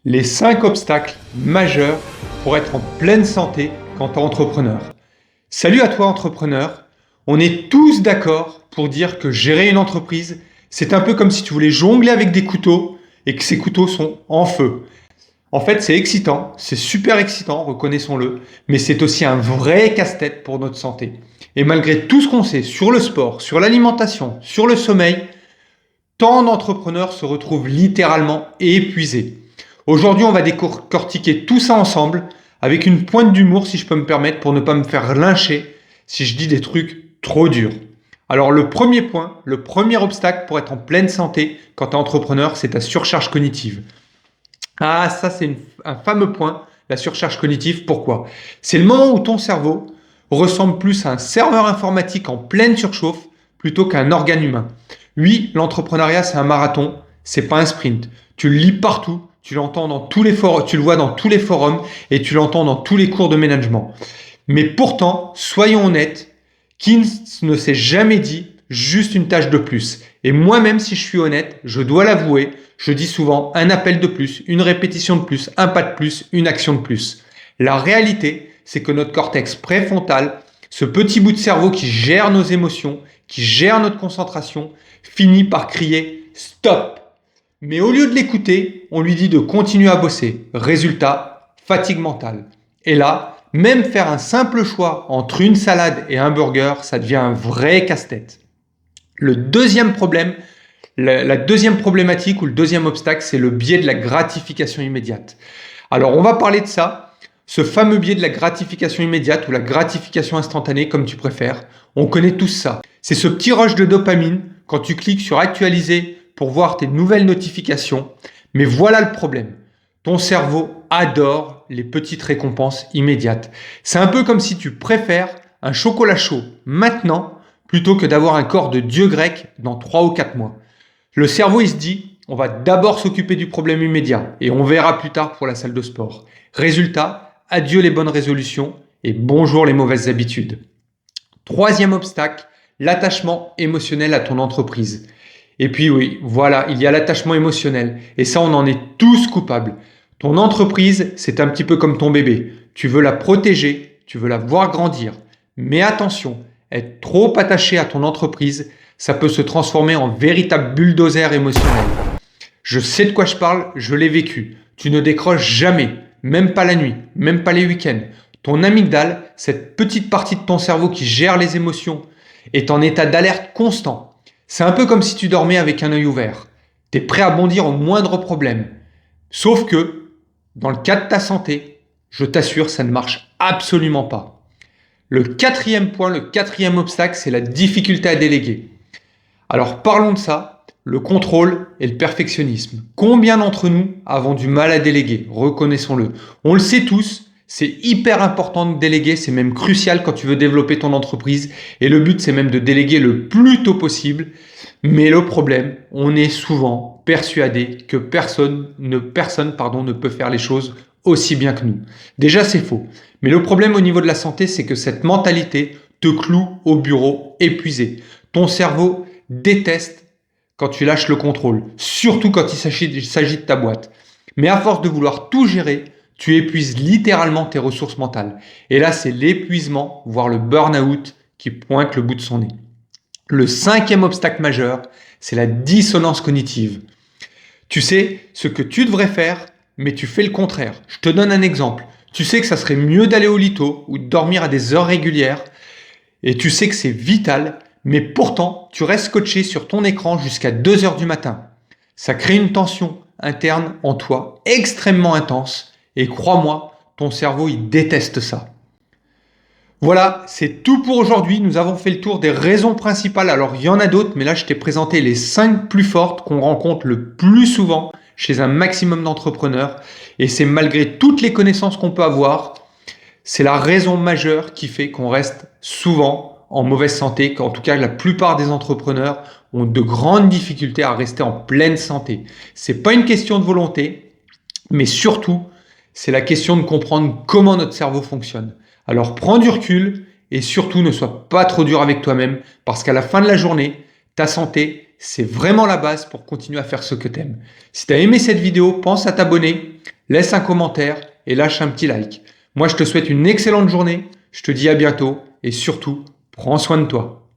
les 5 obstacles majeurs pour être en pleine santé quand tu es entrepreneur. Salut à toi entrepreneur, on est tous d'accord pour dire que gérer une entreprise, c'est un peu comme si tu voulais jongler avec des couteaux et que ces couteaux sont en feu. En fait, c'est excitant, c'est super excitant, reconnaissons-le, mais c'est aussi un vrai casse-tête pour notre santé. Et malgré tout ce qu'on sait sur le sport, sur l'alimentation, sur le sommeil, tant d'entrepreneurs se retrouvent littéralement épuisés. Aujourd'hui, on va décortiquer tout ça ensemble avec une pointe d'humour, si je peux me permettre, pour ne pas me faire lyncher si je dis des trucs trop durs. Alors le premier point, le premier obstacle pour être en pleine santé quand tu es entrepreneur, c'est ta surcharge cognitive. Ah, ça c'est un fameux point, la surcharge cognitive. Pourquoi? C'est le moment où ton cerveau ressemble plus à un serveur informatique en pleine surchauffe plutôt qu'à un organe humain. Oui, l'entrepreneuriat c'est un marathon, c'est pas un sprint. Tu le lis partout, tu l'entends dans tous les forums, tu le vois dans tous les forums et tu l'entends dans tous les cours de management. Mais pourtant, soyons honnêtes, qui ne s'est jamais dit juste une tâche de plus? Et moi-même, si je suis honnête, je dois l'avouer, je dis souvent un appel de plus, une répétition de plus, un pas de plus, une action de plus. La réalité, c'est que notre cortex préfrontal, ce petit bout de cerveau qui gère nos émotions, qui gère notre concentration, finit par crier stop. Mais au lieu de l'écouter, on lui dit de continuer à bosser. Résultat, fatigue mentale. Et là, même faire un simple choix entre une salade et un burger, ça devient un vrai casse-tête. Le deuxième problème, la deuxième problématique ou le deuxième obstacle, c'est le biais de la gratification immédiate. Alors, on va parler de ça, ce fameux biais de la gratification immédiate ou la gratification instantanée, comme tu préfères. On connaît tous ça. C'est ce petit rush de dopamine quand tu cliques sur actualiser pour voir tes nouvelles notifications. Mais voilà le problème. Ton cerveau adore les petites récompenses immédiates. C'est un peu comme si tu préfères un chocolat chaud maintenant plutôt que d'avoir un corps de dieu grec dans 3 ou 4 mois. Le cerveau, il se dit, on va d'abord s'occuper du problème immédiat et on verra plus tard pour la salle de sport. Résultat, adieu les bonnes résolutions et bonjour les mauvaises habitudes. Troisième obstacle, l'attachement émotionnel à ton entreprise. Et puis oui, voilà, il y a l'attachement émotionnel. Et ça, on en est tous coupables. Ton entreprise, c'est un petit peu comme ton bébé. Tu veux la protéger, tu veux la voir grandir. Mais attention, être trop attaché à ton entreprise, ça peut se transformer en véritable bulldozer émotionnel. Je sais de quoi je parle, je l'ai vécu. Tu ne décroches jamais, même pas la nuit, même pas les week-ends. Ton amygdale, cette petite partie de ton cerveau qui gère les émotions, est en état d'alerte constant. C'est un peu comme si tu dormais avec un œil ouvert. Tu es prêt à bondir au moindre problème. Sauf que, dans le cas de ta santé, je t'assure, ça ne marche absolument pas. Le quatrième point, le quatrième obstacle, c'est la difficulté à déléguer. Alors parlons de ça, le contrôle et le perfectionnisme. Combien d'entre nous avons du mal à déléguer? Reconnaissons-le. On le sait tous, c'est hyper important de déléguer, c'est même crucial quand tu veux développer ton entreprise. Et le but, c'est même de déléguer le plus tôt possible. Mais le problème, on est souvent persuadé que personne ne peut faire les choses aussi bien que nous. Déjà, c'est faux. Mais le problème au niveau de la santé, c'est que cette mentalité te cloue au bureau épuisé. Ton cerveau déteste quand tu lâches le contrôle, surtout quand il s'agit de ta boîte. Mais à force de vouloir tout gérer, tu épuises littéralement tes ressources mentales. Et là, c'est l'épuisement, voire le burn-out qui pointe le bout de son nez. Le cinquième obstacle majeur, c'est la dissonance cognitive. Tu sais ce que tu devrais faire, mais tu fais le contraire. Je te donne un exemple. Tu sais que ça serait mieux d'aller au lit tôt ou de dormir à des heures régulières, et tu sais que c'est vital, mais pourtant, tu restes scotché sur ton écran jusqu'à 2 heures du matin. Ça crée une tension interne en toi extrêmement intense, et crois-moi, ton cerveau, il déteste ça. Voilà, c'est tout pour aujourd'hui. Nous avons fait le tour des raisons principales. Alors, il y en a d'autres, mais là, je t'ai présenté les 5 plus fortes qu'on rencontre le plus souvent chez un maximum d'entrepreneurs. Et c'est malgré toutes les connaissances qu'on peut avoir, c'est la raison majeure qui fait qu'on reste souvent en mauvaise santé, qu'en tout cas, la plupart des entrepreneurs ont de grandes difficultés à rester en pleine santé. C'est pas une question de volonté, mais surtout, c'est la question de comprendre comment notre cerveau fonctionne. Alors prends du recul et surtout ne sois pas trop dur avec toi-même parce qu'à la fin de la journée, ta santé, c'est vraiment la base pour continuer à faire ce que tu aimes. Si tu as aimé cette vidéo, pense à t'abonner, laisse un commentaire et lâche un petit like. Moi, je te souhaite une excellente journée, je te dis à bientôt et surtout, prends soin de toi.